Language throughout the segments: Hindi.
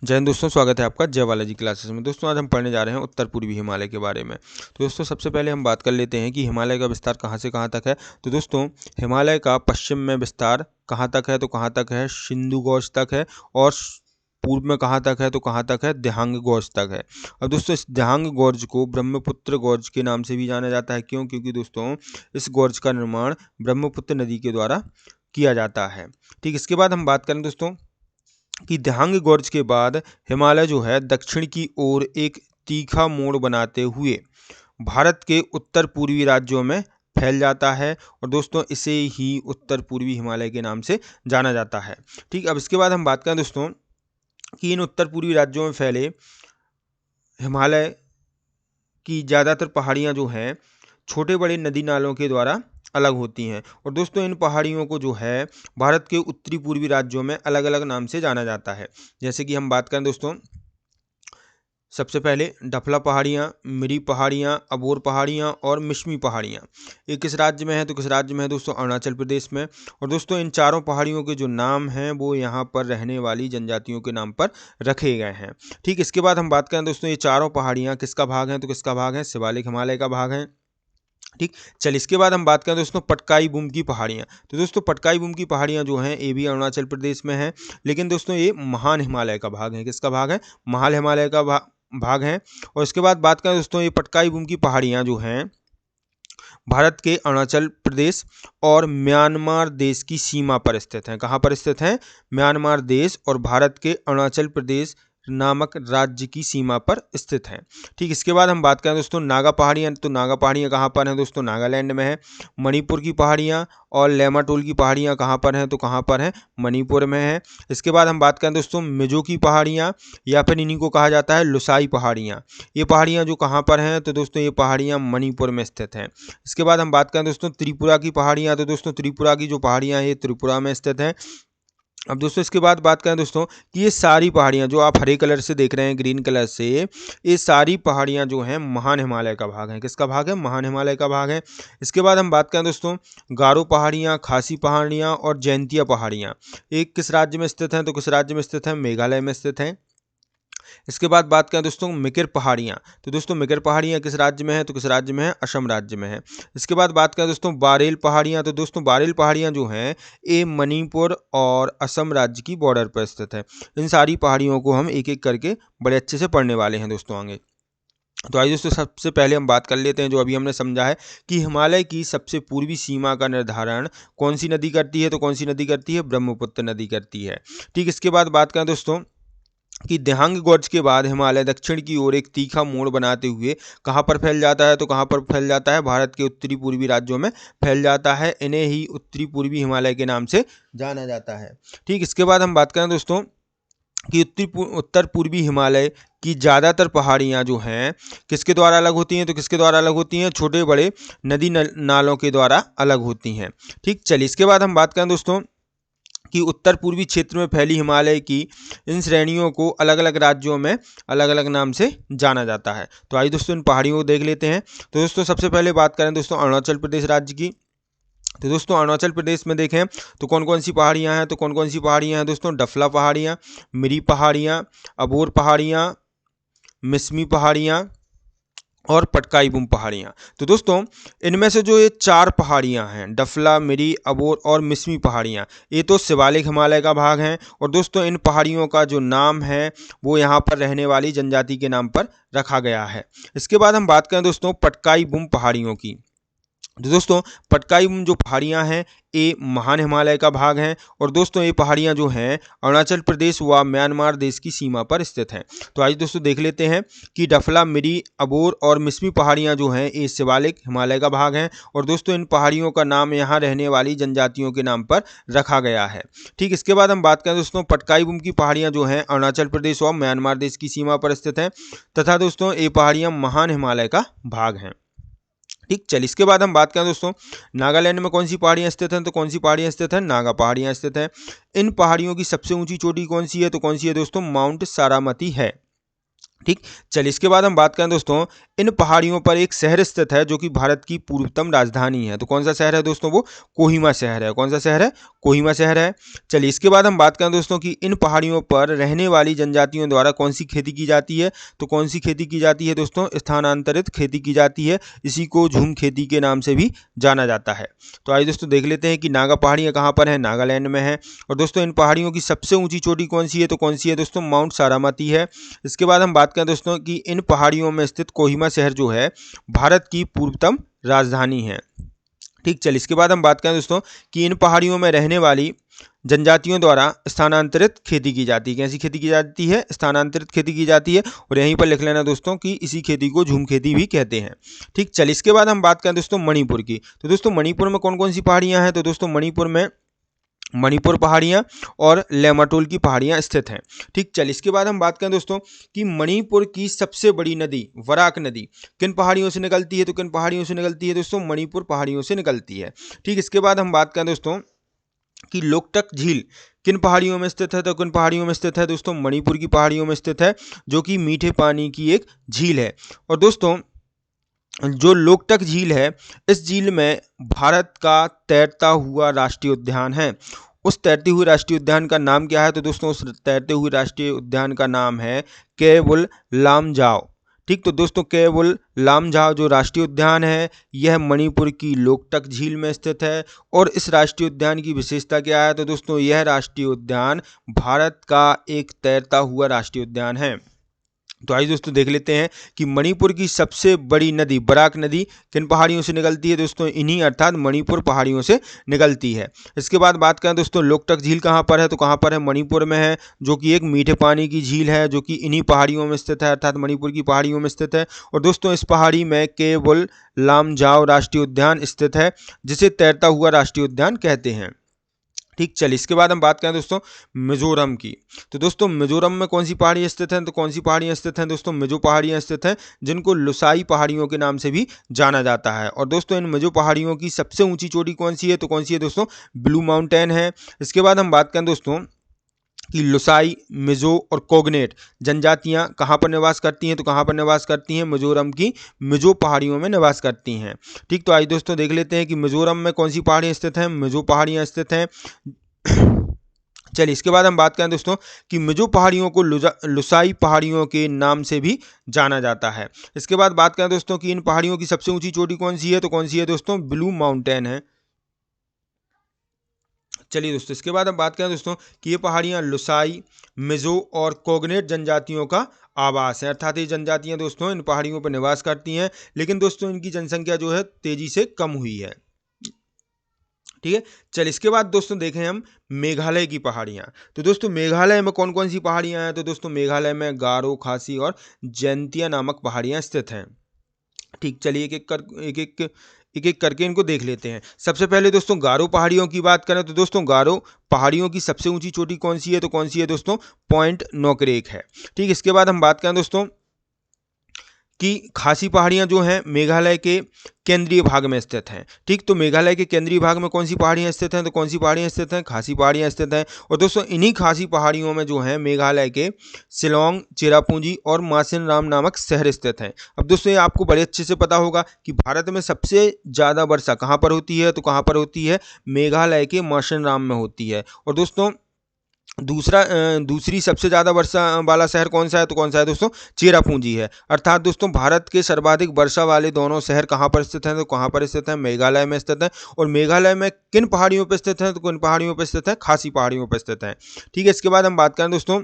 जय हिंद दोस्तों, स्वागत है आपका जय बालाजी क्लासेस में। दोस्तों आज हम पढ़ने जा रहे हैं उत्तर पूर्वी हिमालय के बारे में। तो दोस्तों सबसे पहले हम बात कर लेते हैं कि हिमालय का विस्तार कहाँ से कहाँ तक है। तो दोस्तों हिमालय का पश्चिम में विस्तार कहाँ तक है, तो कहाँ तक है सिंधु गौज तक है, और पूर्व में कहाँ तक है, तो कहाँ तक है दिहांग गौज तक है। अब दोस्तों इस दिहांग गौज को ब्रह्मपुत्र गौज के नाम से भी जाना जाता है। क्यों? क्योंकि दोस्तों इस गौज का निर्माण ब्रह्मपुत्र नदी के द्वारा किया जाता है। ठीक, इसके बाद हम बात करें दोस्तों कि दिहांग गौज के बाद हिमालय जो है दक्षिण की ओर एक तीखा मोड़ बनाते हुए भारत के उत्तर पूर्वी राज्यों में फैल जाता है, और दोस्तों इसे ही उत्तर पूर्वी हिमालय के नाम से जाना जाता है। ठीक, अब इसके बाद हम बात करें दोस्तों कि इन उत्तर पूर्वी राज्यों में फैले हिमालय की ज़्यादातर पहाड़ियाँ जो हैं छोटे बड़े नदी नालों के द्वारा अलग होती हैं, और दोस्तों इन पहाड़ियों को जो है भारत के उत्तरी पूर्वी राज्यों में अलग अलग नाम से जाना जाता है। जैसे कि हम बात करें दोस्तों, सबसे पहले डफला पहाड़ियाँ, मिरी पहाड़ियाँ, अबोर पहाड़ियाँ और मिश्मी पहाड़ियाँ। ये किस राज्य में है, तो किस राज्य में है दोस्तों? अरुणाचल प्रदेश में। और दोस्तों इन चारों पहाड़ियों के जो नाम हैं वो यहाँ पर रहने वाली जनजातियों के नाम पर रखे गए हैं। ठीक, इसके बाद हम बात करें दोस्तों ये चारों पहाड़ियाँ किसका भाग हैं, तो किसका भाग है? शिवालिक हिमालय का भाग है। ठीक, चल इसके बाद हम बात करें दोस्तों पटकाई बूम की पहाड़ियाँ। तो दोस्तों पटकाई बूम की पहाड़ियाँ जो हैं ये भी अरुणाचल प्रदेश में है, लेकिन दोस्तों ये महान हिमालय का भाग है। किसका भाग है? महान हिमालय का भाग है। और इसके बाद बात करें दोस्तों ये पटकाई बूम की पहाड़ियाँ जो हैं भारत के अरुणाचल प्रदेश और म्यांमार देश की सीमा पर स्थित हैं। कहाँ पर स्थित हैं? म्यांमार देश और भारत के अरुणाचल प्रदेश नामक राज्य की सीमा पर स्थित हैं। ठीक, इसके बाद हम बात करें दोस्तों नागा पहाड़ियाँ। तो नागा पहाड़ियाँ कहाँ पर हैं दोस्तों? नागालैंड में है। मणिपुर की पहाड़ियाँ और लेमाटोल की पहाड़ियाँ कहाँ पर हैं, तो कहाँ पर हैं? मणिपुर में है। इसके बाद हम बात करें दोस्तों मिजो की पहाड़ियाँ, या फिर इन्हीं को कहा जाता है लुसाई पहाड़ियाँ। ये पहाड़ियाँ जो कहाँ पर हैं, तो दोस्तों ये पहाड़ियाँ मणिपुर में स्थित हैं। इसके बाद हम बात करें दोस्तों त्रिपुरा की पहाड़ियाँ। तो दोस्तों त्रिपुरा की जो पहाड़ियाँ हैं ये त्रिपुरा में स्थित हैं। अब दोस्तों इसके बाद बात करें दोस्तों कि ये सारी पहाड़ियाँ जो आप हरे कलर से देख रहे हैं, ग्रीन कलर से, ये सारी पहाड़ियाँ जो हैं महान हिमालय का भाग हैं। किसका भाग है? महान हिमालय का भाग है। इसके बाद हम बात करें दोस्तों गारो पहाड़ियाँ, खासी पहाड़ियाँ और जैंतिया पहाड़ियाँ, एक किस राज्य में स्थित हैं, तो किस राज्य में स्थित हैं? मेघालय में स्थित हैं। इसके बाद बात करें दोस्तों मिकिर पहाड़ियाँ। तो दोस्तों मिकिर पहाड़ियाँ किस राज्य में है, तो किस राज्य में है? असम राज्य में है। इसके बाद बात करें दोस्तों बारेल पहाड़ियाँ। तो दोस्तों बारेल पहाड़ियाँ जो हैं ये मणिपुर और असम राज्य की बॉर्डर पर स्थित है। इन सारी पहाड़ियों को हम एक एक करके बड़े अच्छे से पढ़ने वाले हैं दोस्तों आगे। तो आइए दोस्तों सबसे पहले हम बात कर लेते हैं जो अभी हमने समझा है कि हिमालय की सबसे पूर्वी सीमा का निर्धारण कौन सी नदी करती है, तो कौन सी नदी करती है? ब्रह्मपुत्र नदी करती है। ठीक, इसके बाद बात करें दोस्तों कि दिहांग गौज के बाद हिमालय दक्षिण की ओर एक तीखा मोड़ बनाते हुए कहाँ पर फैल जाता है, तो कहाँ पर फैल जाता है? भारत के उत्तरी पूर्वी राज्यों में फैल जाता है। इन्हें ही उत्तरी पूर्वी हिमालय के नाम से जाना जाता है। ठीक, इसके बाद हम बात करें दोस्तों कि उत्तर पूर्वी हिमालय की ज़्यादातर पहाड़ियाँ जो हैं किसके द्वारा अलग होती हैं, तो किसके द्वारा अलग होती हैं? छोटे बड़े नदी नालों के द्वारा अलग होती हैं। ठीक, चलिए इसके बाद हम बात करें दोस्तों कि उत्तर पूर्वी क्षेत्र में फैली हिमालय की इन श्रेणियों को अलग अलग राज्यों में अलग अलग नाम से जाना जाता है। तो आइए दोस्तों इन पहाड़ियों को देख लेते हैं। तो दोस्तों सबसे पहले बात करें दोस्तों अरुणाचल प्रदेश राज्य की। तो दोस्तों अरुणाचल प्रदेश में देखें तो कौन कौन सी पहाड़ियाँ हैं, तो कौन कौन सी पहाड़ियाँ हैं दोस्तों? डफला पहाड़ियाँ, मिरी पहाड़ियाँ, अबोर पहाड़ियाँ, मिसमी पहाड़ियाँ और पटकाई बूम पहाड़ियाँ। तो दोस्तों इनमें से जो ये चार पहाड़ियाँ हैं डफला, मिरी, अबोर और मिसमी पहाड़ियाँ, ये तो शिवालिक हिमालय का भाग हैं, और दोस्तों इन पहाड़ियों का जो नाम है वो यहाँ पर रहने वाली जनजाति के नाम पर रखा गया है। इसके बाद हम बात करें दोस्तों पटकाई बूम पहाड़ियों की। तो दोस्तों पटकाई जो पहाड़ियाँ हैं ये महान हिमालय का भाग हैं, और दोस्तों ये पहाड़ियाँ जो हैं अरुणाचल प्रदेश व म्यांमार देश की सीमा पर स्थित हैं। तो आज दोस्तों देख लेते हैं कि डफला, मिरी, अबोर और मिसमी पहाड़ियाँ जो हैं ये शिवालिक हिमालय का भाग हैं, और दोस्तों इन पहाड़ियों का नाम यहाँ रहने वाली जनजातियों के नाम पर रखा गया है। ठीक, इसके बाद हम बात करें दोस्तों पटकाई बूम की पहाड़ियाँ जो हैं अरुणाचल प्रदेश और म्यांमार देश की सीमा पर स्थित हैं, तथा दोस्तों ये पहाड़ियाँ महान हिमालय का भाग हैं। ठीक, चलिए इसके बाद हम बात करें दोस्तों नागालैंड में कौन सी पहाड़ियाँ स्थित हैं, तो कौन सी पहाड़ियाँ स्थित हैं? नागा पहाड़ियाँ स्थित हैं। इन पहाड़ियों की सबसे ऊंची चोटी कौन सी है, तो कौन सी है दोस्तों? माउंट सारामती है। ठीक। चलिए इसके बाद हम बात करें दोस्तों, इन पहाड़ियों पर एक शहर स्थित है जो कि भारत की पूर्वतम राजधानी है। तो कौन सा शहर है दोस्तों? वो कोहिमा शहर है। कौन सा शहर है? कोहिमा शहर है। चलिए इसके बाद हम बात करें दोस्तों कि इन पहाड़ियों पर रहने वाली जनजातियों द्वारा कौन सी खेती की जाती है? तो कौन सी खेती की जाती है दोस्तों? स्थानांतरित खेती की जाती है। इसी को झूम खेती के नाम से भी जाना जाता है। तो आइए दोस्तों देख लेते हैं कि नागा पहाड़ियाँ कहाँ पर है? नागालैंड में है। और दोस्तों इन पहाड़ियों की सबसे ऊंची चोटी कौन सी है? तो कौन सी है दोस्तों? माउंट सारामती है। इसके बाद हम बात करें दोस्तों कि इन पहाड़ियों में स्थित कोहिमा शहर जो है भारत की पूर्वतम राजधानी है। ठीक। चलिए इसके बाद हम बात करें दोस्तों कि इन पहाड़ियों में रहने वाली जनजातियों द्वारा स्थानांतरित खेती की जाती है। कैसी खेती की जाती है? स्थानांतरित खेती की जाती है। और यहीं पर लिख लेना दोस्तों कि इसी खेती को झूम खेती भी कहते हैं। ठीक। चलिए इसके बाद हम बात करें दोस्तों मणिपुर की। तो दोस्तों मणिपुर में कौन कौन सी पहाड़ियां हैं? तो दोस्तों मणिपुर में मणिपुर पहाड़ियाँ और लेमाटोल की पहाड़ियाँ स्थित हैं। ठीक। चलिए इसके बाद हम बात करें दोस्तों कि मणिपुर की सबसे बड़ी नदी वराक नदी किन पहाड़ियों से निकलती है? तो किन पहाड़ियों से निकलती है दोस्तों? मणिपुर पहाड़ियों से निकलती है। ठीक। इसके बाद हम बात करें दोस्तों कि लोकटक झील किन पहाड़ियों में स्थित है? तो किन पहाड़ियों में स्थित है दोस्तों? मणिपुर की पहाड़ियों में स्थित है, जो कि मीठे पानी की एक झील है। और दोस्तों जो लोकटक झील है, इस झील में भारत का तैरता हुआ राष्ट्रीय उद्यान है। उस तैरते हुए राष्ट्रीय उद्यान का नाम क्या है? तो दोस्तों उस तैरते हुए राष्ट्रीय उद्यान का नाम है केवुल लामजाओ। ठीक। तो दोस्तों केवुल लामजाओ जो राष्ट्रीय उद्यान है, यह मणिपुर की लोकटक झील में स्थित है। और इस राष्ट्रीय उद्यान की विशेषता क्या है? तो दोस्तों यह राष्ट्रीय उद्यान भारत का एक तैरता हुआ राष्ट्रीय उद्यान है। तो आइए दोस्तों देख लेते हैं कि मणिपुर की सबसे बड़ी नदी बराक नदी किन पहाड़ियों से निकलती है? दोस्तों इन्हीं अर्थात मणिपुर पहाड़ियों से निकलती है। इसके बाद बात करें दोस्तों लोकटक झील कहाँ पर है? तो कहाँ पर है? मणिपुर में है, जो कि एक मीठे पानी की झील है, जो कि इन्हीं पहाड़ियों में स्थित है, अर्थात मणिपुर की पहाड़ियों में स्थित है। और दोस्तों इस पहाड़ी में केवल लामजाओ राष्ट्रीय उद्यान स्थित है, जिसे तैरता हुआ राष्ट्रीय उद्यान कहते हैं। ठीक। चलिए इसके बाद हम बात करें दोस्तों मिजोरम की। तो दोस्तों मिजोरम में कौन सी पहाड़ियाँ स्थित हैं? तो कौन सी पहाड़ियाँ स्थित हैं दोस्तों? मिजो पहाड़ियाँ स्थित हैं, जिनको लुसाई पहाड़ियों के नाम से भी जाना जाता है। और दोस्तों इन मिजो पहाड़ियों की सबसे ऊंची चोटी कौन सी है? तो कौन सी है दोस्तों? ब्लू माउंटेन है। इसके बाद हम बात करें दोस्तों कि लुसाई, मिजो और कोगनेट जनजातियां कहाँ पर निवास करती हैं? तो कहाँ पर निवास करती हैं? मिजोरम की मिजो पहाड़ियों में निवास करती हैं। ठीक। तो आइए दोस्तों देख लेते हैं कि मिजोरम में कौन सी पहाड़ियाँ स्थित हैं? मिजो पहाड़ियाँ स्थित हैं। चलिए इसके बाद हम बात करें दोस्तों कि मिजो पहाड़ियों को लुसाई पहाड़ियों के नाम से भी जाना जाता है। इसके बाद बात करें दोस्तों कि इन पहाड़ियों की सबसे ऊंची चोटी कौन सी है? तो कौन सी है दोस्तों? ब्लू माउंटेन है। चलिए दोस्तों इसके बाद हम बात करें दोस्तों कि ये पहाड़ियाँ लुसाई, मिजो और कोगनेट जनजातियों का आवास है, अर्थात ये जनजातियाँ दोस्तों इन पहाड़ियों पर निवास करती हैं। लेकिन दोस्तों इनकी जनसंख्या जो है तेजी से कम हुई है। ठीक है। चलिए इसके बाद दोस्तों देखें हम मेघालय की पहाड़ियाँ। तो दोस्तों मेघालय में कौन कौन सी पहाड़ियाँ हैं? तो दोस्तों मेघालय में गारो, खासी और जैंतिया नामक पहाड़ियाँ स्थित हैं। ठीक। चलिए एक एक करके इनको देख लेते हैं। सबसे पहले दोस्तों गारो पहाड़ियों की बात करें तो दोस्तों गारो पहाड़ियों की सबसे ऊंची चोटी कौन सी है? तो कौन सी है दोस्तों? पॉइंट नोकरेक है। ठीक। इसके बाद हम बात करें दोस्तों कि खासी पहाड़ियाँ जो हैं मेघालय के केंद्रीय भाग में स्थित हैं। ठीक। तो मेघालय के केंद्रीय भाग में कौन सी पहाड़ियाँ स्थित हैं? तो कौन सी पहाड़ियाँ स्थित हैं? खासी पहाड़ियाँ स्थित हैं। और दोस्तों इन्हीं खासी पहाड़ियों में जो है मेघालय के शिलोंग, चेरापूंजी और मासिन राम नामक शहर स्थित हैं। अब दोस्तों ये आपको बड़े अच्छे से पता होगा कि भारत में सबसे ज़्यादा वर्षा कहाँ पर होती है? तो कहाँ पर होती है? मेघालय के मासिन राम में होती है। और दोस्तों दूसरी सबसे ज़्यादा वर्षा वाला शहर कौन सा है? तो कौन सा है दोस्तों? चेरापूंजी है। अर्थात दोस्तों भारत के सर्वाधिक वर्षा वाले दोनों शहर कहाँ पर स्थित हैं? तो कहाँ पर स्थित हैं? मेघालय में स्थित है। और मेघालय में किन पहाड़ियों पर स्थित है? तो किन पहाड़ियों पर स्थित है? खासी पहाड़ियों पर स्थित है। ठीक है। इसके बाद हम बात करें दोस्तों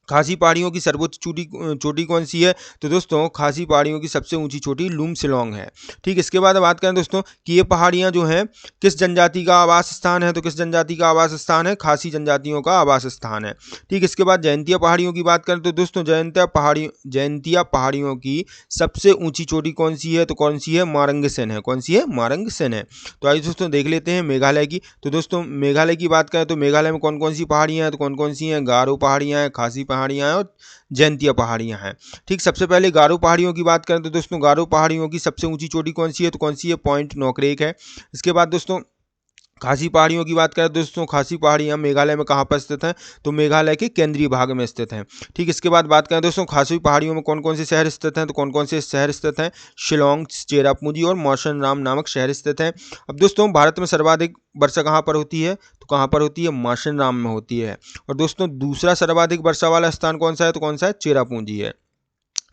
खासी पहाड़ियों की सर्वोच्च चोटी कौन सी है? तो दोस्तों खासी पहाड़ियों की सबसे ऊंची चोटी लूम शिलोंग है। ठीक। इसके बाद बात करें दोस्तों कि ये पहाड़ियां जो हैं किस जनजाति का आवास स्थान है? तो किस जनजाति का आवास स्थान है? खासी जनजातियों का आवास स्थान है। ठीक। इसके बाद जयंतिया पहाड़ियों की बात करें तो दोस्तों जयंतिया पहाड़ियों की सबसे ऊंची चोटी कौन सी है? तो कौन सी है? मारंगसेन है। कौन सी है? मारंगसेन है। तो आइए दोस्तों देख लेते हैं मेघालय की। तो दोस्तों मेघालय की बात करें तो मेघालय में कौन कौन सी पहाड़ियाँ हैं? तो कौन कौन सी हैं? गारो पहाड़ियाँ हैं, खासी पहाड़ियाँ हैं और जयंतिया पहाड़ियाँ हैं। ठीक। सबसे पहले गारो पहाड़ियों की बात करें तो दोस्तों गारो पहाड़ियों की सबसे ऊंची चोटी कौन सी है? तो कौन सी है? पॉइंट नोकरेक है। इसके बाद दोस्तों खासी पहाड़ियों की बात करें दोस्तों, खासी पहाड़ियाँ मेघालय में कहाँ पर स्थित हैं, तो मेघालय के केंद्रीय भाग में स्थित हैं। ठीक, इसके बाद बात करें दोस्तों खासी पहाड़ियों में कौन कौन से शहर स्थित हैं, तो कौन कौन से शहर स्थित हैं, शिलोंग, चेरापूंजी और मौसिनराम नामक शहर स्थित हैं। अब दोस्तों भारत में सर्वाधिक वर्षा कहाँ पर होती है, तो कहाँ पर होती है, मौसिनराम में होती है। और दोस्तों दूसरा सर्वाधिक वर्षा वाला स्थान कौन सा है, तो कौन सा है, चेरापूंजी है।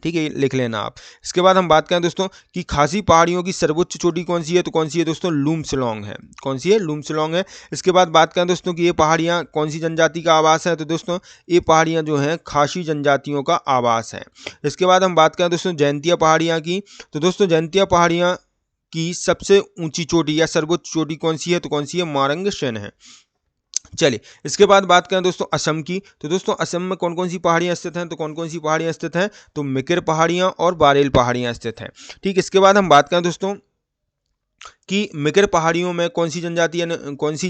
ठीक है, लिख लेना आप। इसके बाद हम बात करें दोस्तों कि खासी पहाड़ियों की सर्वोच्च चोटी कौन सी है, तो कौन सी है दोस्तों, लुमसलोंग है। कौन सी है, लुमसलोंग है। इसके बाद बात करें दोस्तों कि ये पहाड़ियाँ कौन सी जनजाति का आवास है, तो दोस्तों ये पहाड़ियाँ जो हैं खासी जनजातियों का आवास है। इसके बाद हम बात करें दोस्तों जयंतिया पहाड़ियाँ की, तो दोस्तों जयंतिया पहाड़ियाँ की सबसे ऊंची चोटी या सर्वोच्च चोटी कौन सी है, तो कौन सी है, मारंग सेन है। चलिए, इसके बाद बात करें दोस्तों असम की, तो दोस्तों असम में कौन कौन सी पहाड़ियाँ स्थित हैं, तो कौन कौन सी पहाड़ियाँ स्थित हैं, तो मिकिर पहाड़ियाँ और बारेल पहाड़ियाँ स्थित हैं। ठीक, इसके बाद हम बात करें दोस्तों कि मिकिर पहाड़ियों में कौन सी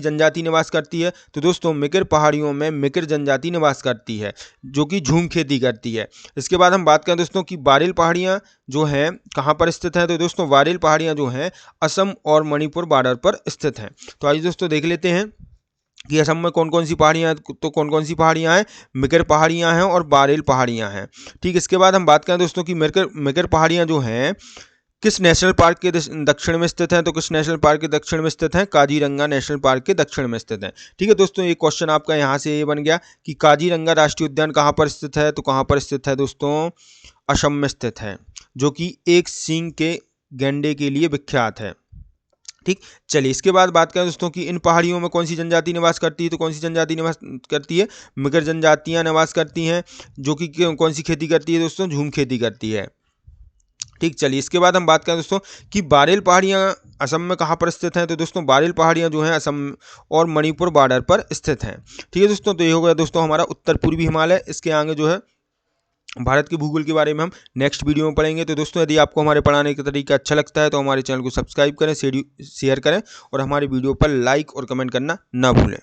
जनजाति निवास करती है, तो दोस्तों मिकिर पहाड़ियों में मिकिर जनजाति निवास करती है जो कि झूम खेती करती है। इसके बाद हम बात करें दोस्तों कि बारेल पहाड़ियाँ जो हैं कहाँ पर स्थित हैं, तो दोस्तों बारेल पहाड़ियाँ जो हैं असम और मणिपुर बॉर्डर पर स्थित हैं। तो आइए दोस्तों देख लेते हैं कि असम में कौन कौन सी पहाड़ियाँ हैं, तो कौन कौन सी पहाड़ियाँ हैं, मिकिर पहाड़ियाँ हैं और बारेल पहाड़ियाँ हैं। ठीक, इसके बाद हम बात करें दोस्तों कि मिकिर पहाड़ियाँ जो हैं किस नेशनल पार्क के दक्षिण में स्थित हैं, तो किस नेशनल पार्क के दक्षिण में स्थित हैं, काजीरंगा नेशनल पार्क के दक्षिण में स्थित हैं। ठीक है दोस्तों, एक क्वेश्चन आपका यहाँ से ये बन गया कि काजीरंगा राष्ट्रीय उद्यान कहाँ पर स्थित है, तो कहाँ पर स्थित है दोस्तों, असम में स्थित है, जो कि एक सींग के गैंडे के लिए विख्यात है। ठीक, चलिए इसके बाद बात करें दोस्तों कि इन पहाड़ियों में कौन सी जनजाति निवास करती है, तो कौन सी जनजाति निवास करती है, मिकिर जनजातियां निवास करती हैं, जो कि कौन सी खेती करती है दोस्तों, झूम खेती करती है। ठीक, चलिए इसके बाद हम बात करें दोस्तों कि बारेल पहाड़ियाँ असम में कहाँ पर स्थित हैं, तो दोस्तों बारेल पहाड़ियाँ जो हैं असम और मणिपुर बॉर्डर पर स्थित हैं। ठीक है दोस्तों, तो ये हो गया दोस्तों हमारा उत्तर पूर्वी हिमालय। इसके आगे जो है भारत के भूगोल के बारे में हम नेक्स्ट वीडियो में पढ़ेंगे। तो दोस्तों यदि आपको हमारे पढ़ाने का तरीका अच्छा लगता है तो हमारे चैनल को सब्सक्राइब करें, शेयर करें और हमारे वीडियो पर लाइक और कमेंट करना ना भूलें।